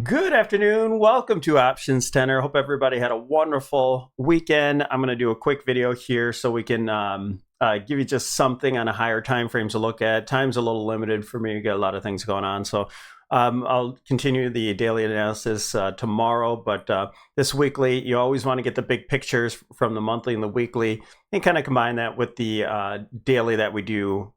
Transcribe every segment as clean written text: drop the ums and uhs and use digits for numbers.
Good afternoon. Welcome to OptionsTender. Hope everybody had a wonderful weekend. I'm going to do a quick video here so we can give you just something on a higher time frame to look at. Time's a little limited for me. We got a lot of things going on. So I'll continue the daily analysis tomorrow. But this weekly, you always want to get the big pictures from the monthly and the weekly and kind of combine that with the daily that we do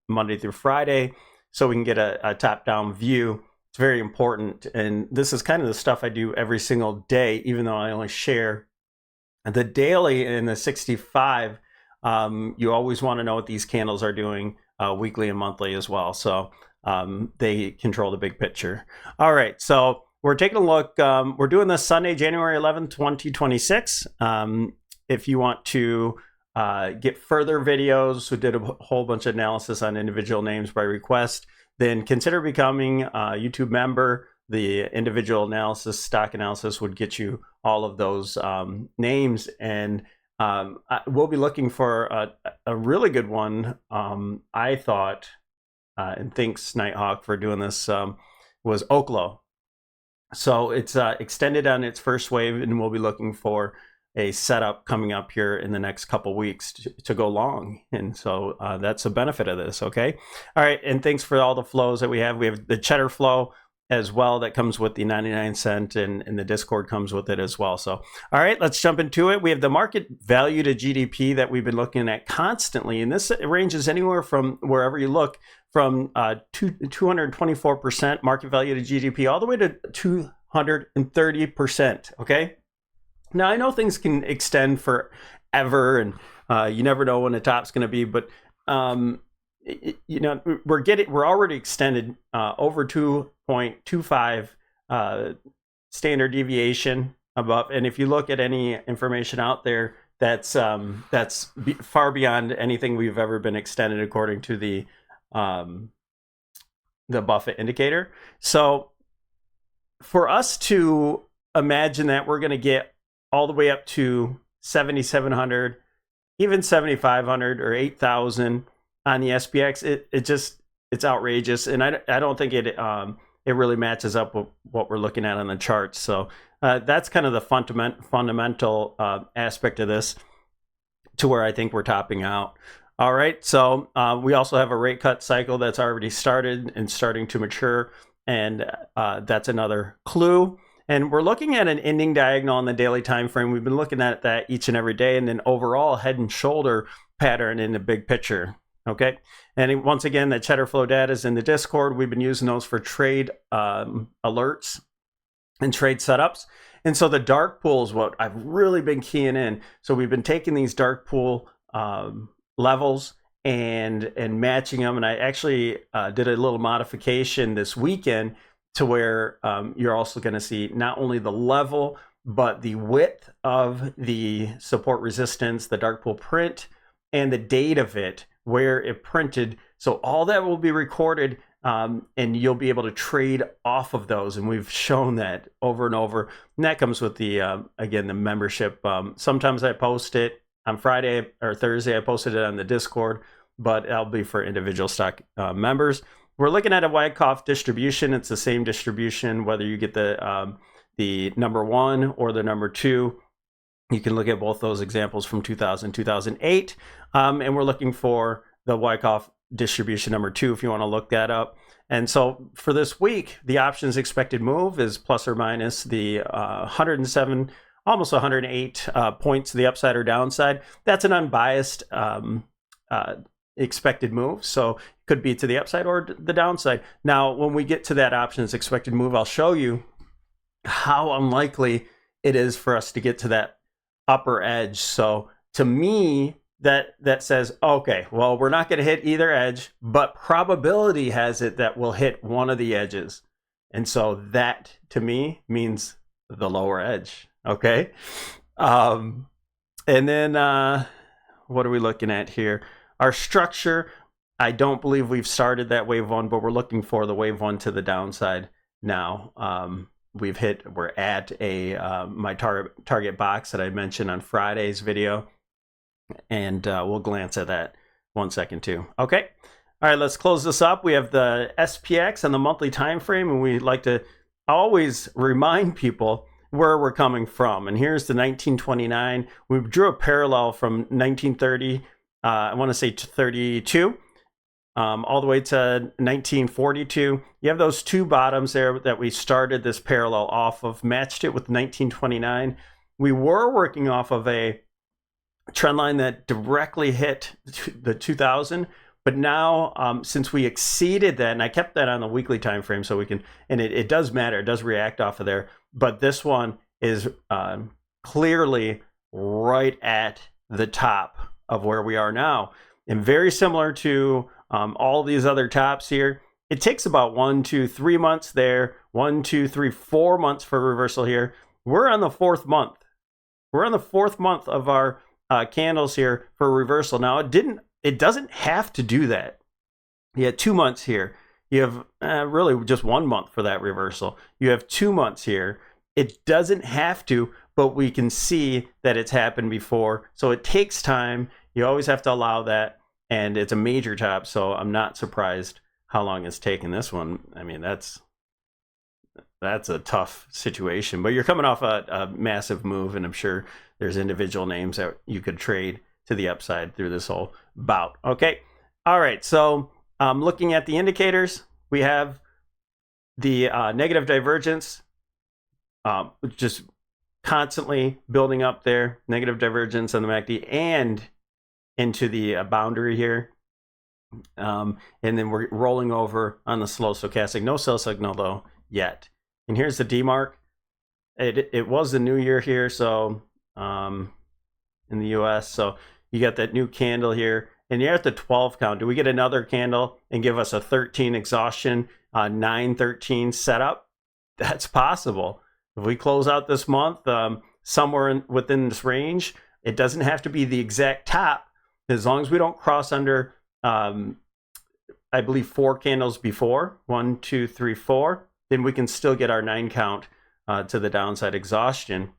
Monday through Friday so we can get a top-down view. It's very important, and this is kind of the stuff I do every single day, even though I only share the daily and the 65. You always want to know what these candles are doing weekly and monthly as well, so they control the big picture. All right, so we're taking a look. We're doing this Sunday, January 11th, 2026. If you want to get further videos, we did a whole bunch of analysis on individual names by request, then consider becoming a YouTube member. The individual analysis, stock analysis would get you all of those names. And we'll be looking for a really good one, I thought, and thanks Nighthawk for doing this, was Oklo. So it's extended on its first wave, and we'll be looking for a setup coming up here in the next couple weeks to go long. And so that's a benefit of this, okay? All right, and thanks for all the flows that we have. We have the cheddar flow as well that comes with the 99 cent, and the Discord comes with it as well. So, all right, let's jump into it. We have the market value to GDP that we've been looking at constantly, and this ranges anywhere from, wherever you look, from 224% market value to GDP all the way to 230%, okay? Now, I know things can extend forever, and you never know when the top's going to be, but you know, we're already extended over 2.25 standard deviation above, and if you look at any information out there, that's far beyond anything we've ever been extended according to the Buffett indicator. So, for us to imagine that we're going to get all the way up to 7,700, even 7,500 or 8,000 on the SPX, it's outrageous, and I don't think it really matches up with what we're looking at on the charts. So that's kind of the fundamental aspect of this, to where I think we're topping out. All right, so we also have a rate cut cycle that's already started and starting to mature, and that's another clue. And we're looking at an ending diagonal on the daily time frame. We've been looking at that each and every day, and then overall head and shoulder pattern in the big picture. Okay, and once again, the cheddar flow data is in the Discord. We've been using those for trade alerts and trade setups. And so the dark pool is what I've really been keying in. So we've been taking these dark pool levels and matching them. And I actually did a little modification this weekend to where you're also going to see not only the level, but the width of the support resistance, the dark pool print, and the date of it, where it printed. So all that will be recorded, and you'll be able to trade off of those. And we've shown that over and over. And that comes with the, again, the membership. Sometimes I post it on Friday or Thursday. I posted it on the Discord, but that'll be for individual stock members. We're looking at a Wyckoff distribution. It's the same distribution, whether you get the number 1 or the number 2. You can look at both those examples from 2000, 2008. And we're looking for the Wyckoff distribution number 2 if you want to look that up. And so for this week, the options expected move is plus or minus the 107, almost 108 points to the upside or downside. That's an unbiased expected move, so it could be to the upside or the downside. Now, when we get to that options expected move, I'll show you how unlikely it is for us to get to that upper edge. So to me, that says, okay, well, we're not going to hit either edge, but probability has it that we'll hit one of the edges. And so that to me means the lower edge. Okay. And then what are we looking at here? Our structure, I don't believe we've started that wave 1, but we're looking for the wave 1 to the downside now. We're at a my target box that I mentioned on Friday's video, and we'll glance at that 1 second too. Okay, all right, let's close this up. We have the SPX on the monthly time frame, and we like to always remind people where we're coming from. And here's the 1929. We drew a parallel from 1930, I want to say to 32, all the way to 1942. You have those two bottoms there that we started this parallel off of, matched it with 1929. We were working off of a trend line that directly hit the 2000, but now since we exceeded that, and I kept that on the weekly time frame so we can, and it does matter, it does react off of there, but this one is clearly right at the top of where we are now, and very similar to all these other tops here. It takes about 1, 2, 3 months there, 1, 2, 3, 4 months for reversal here. We're on the 4th month. We're on the 4th month of our candles here for reversal. Now it doesn't have to do that. You had 2 months here. You have really just 1 month for that reversal. You have 2 months here. It doesn't have to, but we can see that it's happened before. So it takes time. You always have to allow that. And it's a major top, so I'm not surprised how long it's taken this one. I mean, that's a tough situation. But you're coming off a massive move, and I'm sure there's individual names that you could trade to the upside through this whole bout. Okay, all right, so looking at the indicators, we have the negative divergence, just constantly building up there, negative divergence on the MACD, and into the boundary here, and then we're rolling over on the slow stochastic. No sell signal though yet. And here's the DMARC. It was the new year here, so in the US, so you got that new candle here, and you're at the 12 count. Do we get another candle and give us a 13 exhaustion, 9-13 setup? That's possible. If we close out this month somewhere within this range, it doesn't have to be the exact top. As long as we don't cross under, I believe 4 candles before, 1, 2, 3, 4, then we can still get our 9 count to the downside exhaustion.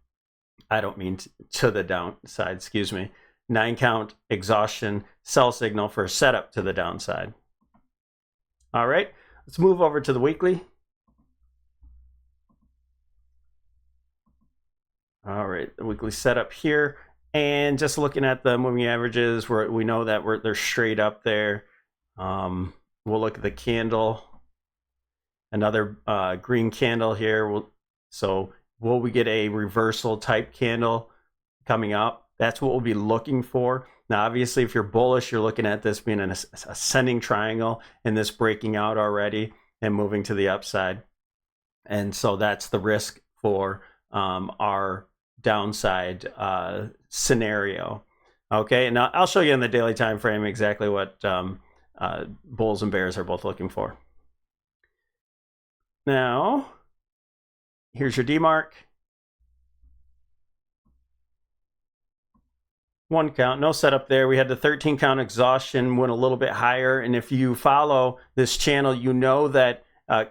I don't mean to the downside, excuse me. 9 count exhaustion sell signal for a setup to the downside. All right, let's move over to the weekly. All right, the weekly setup here. And just looking at the moving averages, we know that they're straight up there. We'll look at the candle, another green candle here. So will we get a reversal type candle coming up? That's what we'll be looking for. Now, obviously, if you're bullish, you're looking at this being an ascending triangle and this breaking out already and moving to the upside. And so that's the risk for our downside scenario. Okay, and I'll show you in the daily time frame exactly what bulls and bears are both looking for. Now, here's your DMARC. 1 count, no setup there. We had the 13 count exhaustion, went a little bit higher. And if you follow this channel, you know that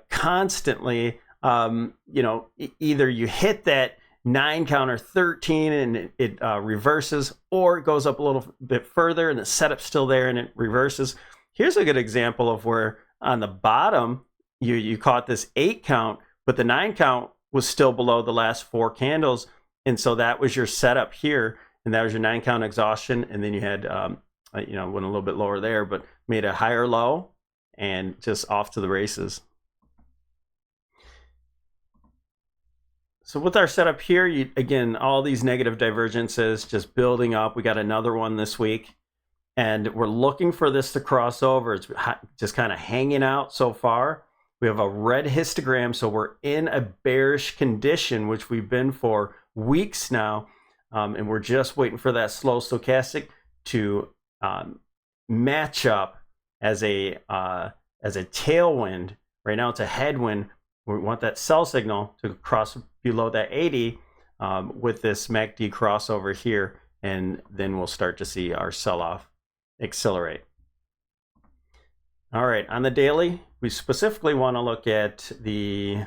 constantly, either you hit that 9 count or 13 and it reverses, or it goes up a little bit further and the setup's still there and it reverses. Here's a good example of where on the bottom you caught this 8 count, but the 9 count was still below the last 4 candles, and so that was your setup here, and that was your 9 count exhaustion. And then you had went a little bit lower there, but made a higher low and just off to the races. So with our setup here, again, all these negative divergences just building up. We got another one this week, and we're looking for this to cross over. It's just kind of hanging out so far. We have a red histogram, so we're in a bearish condition, which we've been for weeks now, and we're just waiting for that slow stochastic to match up as a tailwind. Right now it's a headwind. We want that sell signal to cross below that 80 with this MACD crossover here, and then we'll start to see our sell-off accelerate. All right, on the daily, we specifically want to look at the,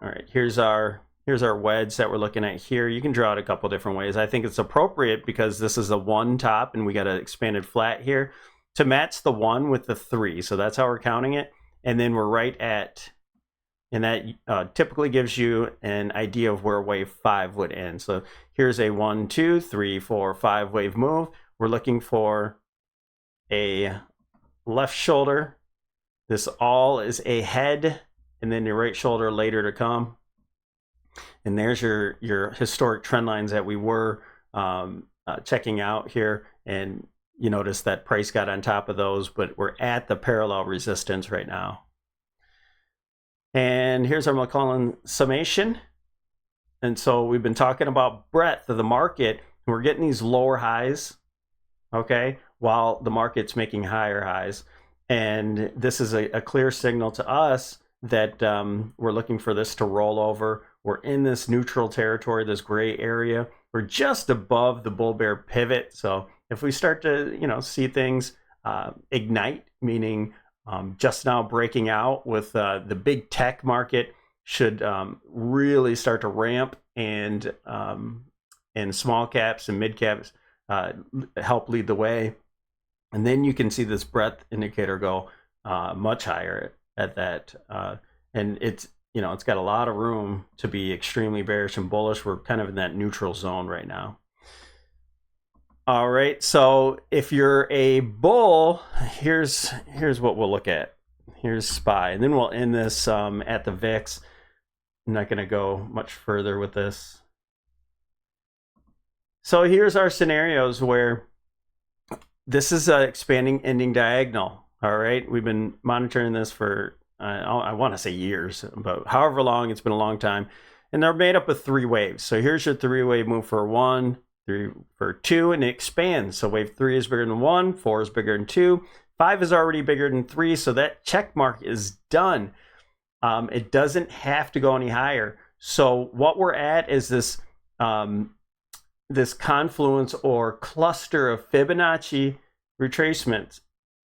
all right, here's our wedge that we're looking at here. You can draw it a couple different ways. I think it's appropriate because this is a 1 top and we got an expanded flat here to match the 1 with the 3. So that's how we're counting it. And then we're right at And that typically gives you an idea of where wave 5 would end. So here's a 1, 2, 3, 4, 5 wave move. We're looking for a left shoulder. This all is a head, and then your right shoulder later to come. And there's your historic trend lines that we were checking out here. And you notice that price got on top of those, but we're at the parallel resistance right now. And here's our McClellan summation. And so we've been talking about breadth of the market. We're getting these lower highs, okay, while the market's making higher highs. And this is a clear signal to us that we're looking for this to roll over. We're in this neutral territory, this gray area. We're just above the bull bear pivot. So if we start to, see things ignite, meaning just now breaking out with the big tech market should really start to ramp, and small caps and mid caps help lead the way. And then you can see this breadth indicator go much higher at that. And it's got a lot of room to be extremely bearish and bullish. We're kind of in that neutral zone right now. All right, so if you're a bull, here's what we'll look at. Here's SPY, and then we'll end this at the VIX. I'm not going to go much further with this. So here's our scenarios where this is an expanding ending diagonal. All right, we've been monitoring this for I want to say years, but however long, it's been a long time. And they're made up of 3 waves. So here's your 3-wave move for 1, 3 for 2, and it expands. So wave 3 is bigger than 1, 4 is bigger than 2, 5 is already bigger than 3. So that check mark is done. It doesn't have to go any higher. So what we're at is this this confluence or cluster of Fibonacci retracement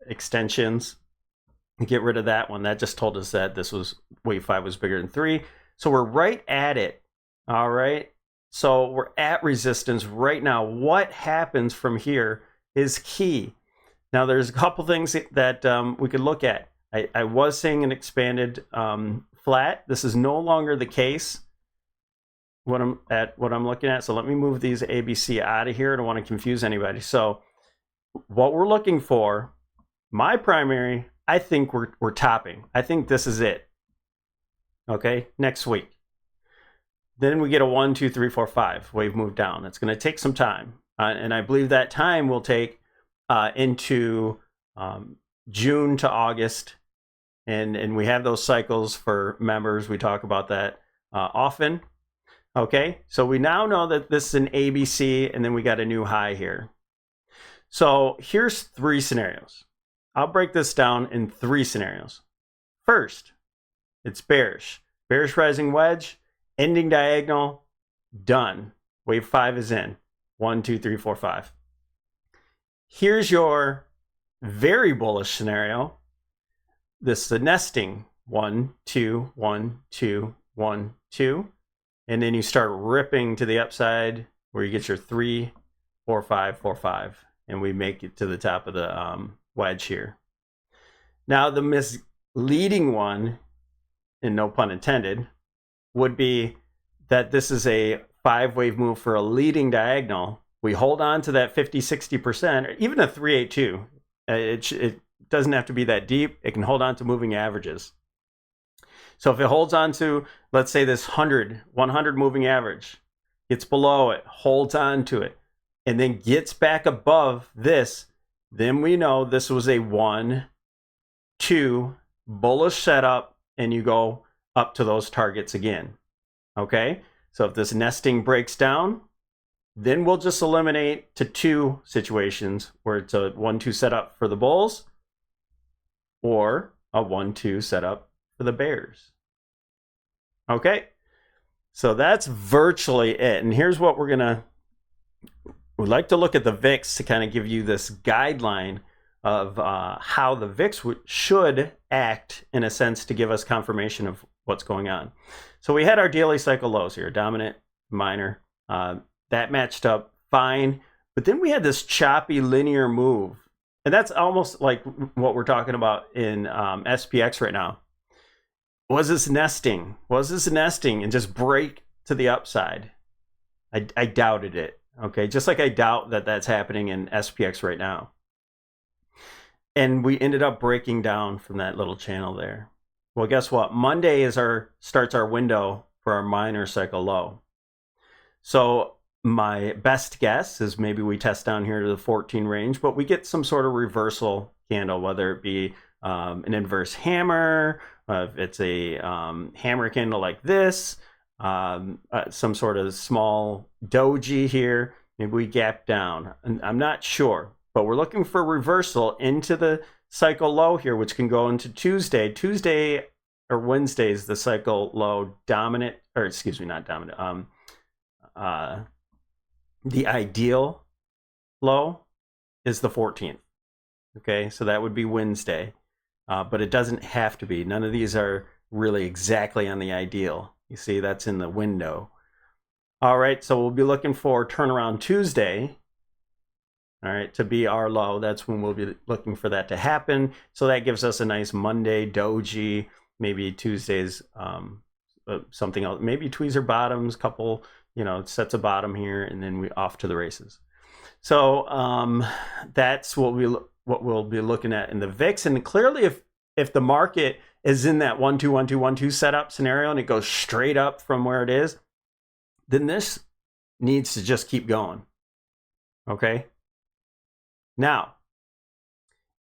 extensions. Get rid of that one. That just told us that this was wave 5 was bigger than 3. So we're right at it. All right. So we're at resistance right now. What happens from here is key. Now there's a couple things that we could look at. I was saying an expanded flat. This is no longer the case. What I'm looking at. So let me move these ABC out of here. I don't want to confuse anybody. So what we're looking for, my primary, I think we're topping. I think this is it. Okay, next week. Then we get a 1, 2, 3, 4, 5 wave move down. It's going to take some time, and I believe that time will take into June to August, and we have those cycles for members. We talk about that often. Okay, so we now know that this is an ABC, and then we got a new high here. So here's 3 scenarios. I'll break this down in 3 scenarios. First, it's bearish. Bearish rising wedge, ending diagonal, done. Wave 5 is in. 1, 2, 3, 4, 5. Here's your very bullish scenario. This is the nesting. 1, 2, 1, 2, 1, 2. And then you start ripping to the upside where you get your 3, 4, 5, 4, 5. And we make it to the top of the wedge here. Now the misleading one, and no pun intended, would be that this is a 5-wave move for a leading diagonal. We hold on to that 50, 60%, or even a 382. It doesn't have to be that deep. It can hold on to moving averages. So if it holds on to, let's say, this 100 moving average, gets below it, holds on to it, and then gets back above this, then we know this was a 1, 2 bullish setup, and you go up to those targets again. Okay, so if this nesting breaks down, then we'll just eliminate to 2 situations where it's a 1, 2 setup for the bulls or a 1, 2 setup for the bears. Okay, so that's virtually it. And here's what we'd like to look at the VIX to kind of give you this guideline of how the VIX should act, in a sense, to give us confirmation of what's going on. So we had our daily cycle lows here, dominant, minor. That matched up fine. But then we had this choppy linear move. And that's almost like what we're talking about in SPX right now. Was this nesting? Was this nesting and just break to the upside? I doubted it. Okay, just like I doubt that that's happening in SPX right now. And we ended up breaking down from that little channel there. Well, guess what? Monday starts our window for our minor cycle low. So my best guess is maybe we test down here to the 14 range, but we get some sort of reversal candle, whether it be an inverse hammer, if it's a hammer candle like this, some sort of small doji here. Maybe we gap down. And I'm not sure, but we're looking for reversal into the cycle low here, which can go into Tuesday. Tuesday or Wednesday is the cycle low dominant, or excuse me, not dominant. The ideal low is the 14th. Okay, so that would be Wednesday, but it doesn't have to be. None of these are really exactly on the ideal. You see, that's in the window. All right, so we'll be looking for turnaround Tuesday, all right, to be our low. That's when we'll be looking for that to happen. So that gives us a nice Monday doji, maybe Tuesdays, something else, maybe tweezer bottoms, couple, sets of bottom here, and then we off to the races. So that's what we'll be looking at in the VIX. And clearly, if the market is in that 1 2 1 2 1 2 setup scenario and it goes straight up from where it is, then this needs to just keep going. Okay. Now,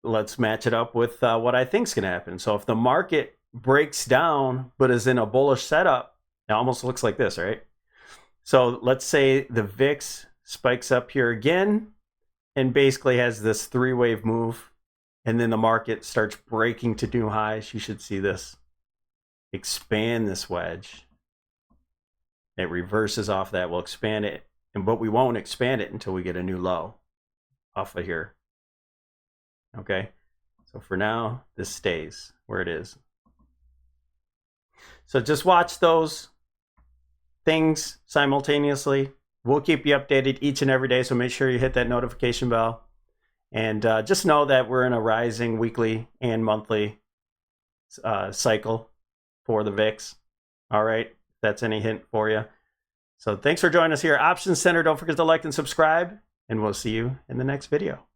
let's match it up with what I think is going to happen. So if the market breaks down but is in a bullish setup, it almost looks like this, right? So let's say the VIX spikes up here again and basically has this three-wave move, and then the market starts breaking to new highs. You should see this expand this wedge. It reverses off that. We'll expand it, but we won't expand it until we get a new low off of here. Okay, so for now, this stays where it is. So just watch those things simultaneously. We'll keep you updated each and every day, so make sure you hit that notification bell. And just know that we're in a rising weekly and monthly cycle for the VIX. All right, that's any hint for you. So thanks for joining us here at OptionsTender. Don't forget to like and subscribe, and we'll see you in the next video.